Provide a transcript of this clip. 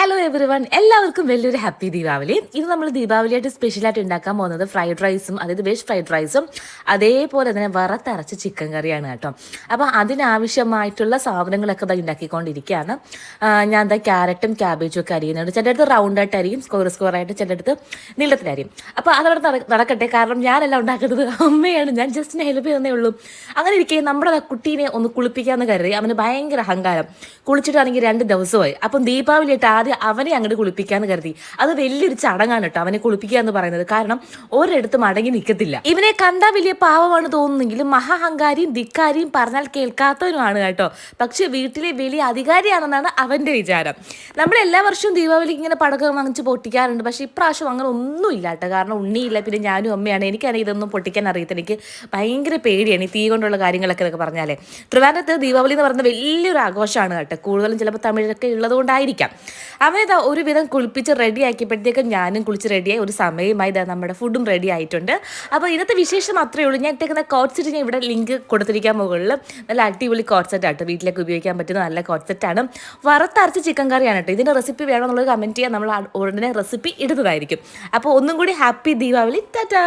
Hello every one, എല്ലാവർക്കും വലിയൊരു happy Deepavali. ഇത് നമ്മൾ ദീപാവലിയായിട്ട് സ്പെഷ്യലായിട്ട് ഉണ്ടാക്കാൻ പോകുന്നത് ഫ്രൈഡ് റൈസും, അതായത് വെജ് ഫ്രൈഡ് റൈസും അതേപോലെ തന്നെ വറുത്തരച്ച ചിക്കൻ കറിയാണ് കേട്ടോ. അപ്പോൾ അതിനാവശ്യമായിട്ടുള്ള സാധനങ്ങളൊക്കെ ഇതാ ഉണ്ടാക്കിക്കൊണ്ടിരിക്കുകയാണ്. ഞാൻ എന്താ ക്യാരറ്റും ക്യാബേജും ഒക്കെ അരിയുന്നുണ്ട്. ചില അടുത്ത് റൗണ്ടായിട്ട് അരിയും, സ്ക്വയറായിട്ട് ചില അടുത്ത് നീളത്തിലരിയും. അപ്പോൾ അതവിടെ നടക്കട്ടെ, കാരണം ഞാനല്ല ഉണ്ടാക്കുന്നത്, അമ്മയാണ്. ഞാൻ ജസ്റ്റ് ഹെൽപ്പ് ചെയ്യുന്നേ ഉള്ളൂ. അങ്ങനെ ഇരിക്കെ നമ്മുടെ കുട്ടീനെ ഒന്ന് കുളിപ്പിക്കാമെന്ന് കരുതി. അവന് ഭയങ്കര അഹങ്കാരം, കുളിച്ചിട്ടാണെങ്കിൽ 2 ദിവസമായി. അപ്പം ദീപാവലിയായിട്ട് ആദ്യം അവനെ അങ്ങോട്ട് കുളിപ്പിക്കാന്ന് കരുതി. അത് വലിയൊരു ചടങ്ങാണ് കേട്ടോ, അവനെ കുളിപ്പിക്കുക എന്ന് പറയുന്നത്. കാരണം ഒരിടത്തും അടങ്ങി നിൽക്കത്തില്ല. ഇവനെ കണ്ടാൽ വലിയ പാവമാണ് തോന്നുന്നെങ്കിലും മഹാഹങ്കാരിയും ധിക്കാരിയും പറഞ്ഞാൽ കേൾക്കാത്തവനുമാണ് കേട്ടോ. പക്ഷെ വീട്ടിലെ വലിയ അധികാരിയാണെന്നാണ് അവന്റെ വിചാരം. നമ്മൾ എല്ലാ വർഷവും ദീപാവലിക്ക് ഇങ്ങനെ പടക്കം വാങ്ങിച്ച് പൊട്ടിക്കാറുണ്ട്. പക്ഷെ ഇപ്രാവശ്യം അങ്ങനെ ഒന്നും ഇല്ല കേട്ടോ. കാരണം ഉണ്ണിയില്ല, പിന്നെ ഞാനും അമ്മയാണ്. എനിക്കാണെങ്കിൽ ഇതൊന്നും പൊട്ടിക്കാൻ അറിയത്തില്ല. എനിക്ക് ഭയങ്കര പേടിയാണ് ഈ തീ കൊണ്ടുള്ള കാര്യങ്ങളൊക്കെ എന്നൊക്കെ പറഞ്ഞാലേ. ട്രിവാൻഡ്രത്ത് ദീപാവലി എന്ന് പറയുന്നത് വലിയൊരു ആഘോഷമാണ് കേട്ടോ. കൂടുതലും ചിലപ്പോൾ തമിഴൊക്കെ ഉള്ളതുകൊണ്ടായിരിക്കാം. അവനിതാ ഒരുവിധം കുളിപ്പിച്ച് റെഡി ആക്കിയപ്പോഴത്തേക്കും ഞാനും കുളിച്ച് റെഡിയായി. ഒരു സമയമായി ഇതാ നമ്മുടെ ഫുഡും റെഡി ആയിട്ടുണ്ട്. അപ്പോൾ ഇന്നത്തെ വിശേഷം മാത്രമേ ഉള്ളൂ. ഞാൻ ഇട്ടേക്കുന്ന കോട്ട് സെറ്റ് ഞാൻ ഇവിടെ ലിങ്ക് കൊടുത്തിരിക്കാൻ മുകളിൽ. നല്ല അടിപൊളി കോട്ട് സെറ്റ് ആട്ടോ, വീട്ടിലേക്ക് ഉപയോഗിക്കാൻ പറ്റുന്ന നല്ല കോട്ട് സെറ്റാണ്. വറുത്തരച്ച് ചിക്കൻ കറിയാണ് കേട്ടോ. ഇതിൻ്റെ റെസിപ്പി വേണമെന്നുള്ളത് കമൻറ്റ് ചെയ്യാൻ, നമ്മൾ ഉടനെ റെസിപ്പി ഇടുന്നതായിരിക്കും. അപ്പോൾ ഒന്നും കൂടി ഹാപ്പി ദീപാവലി. ടാറ്റാ.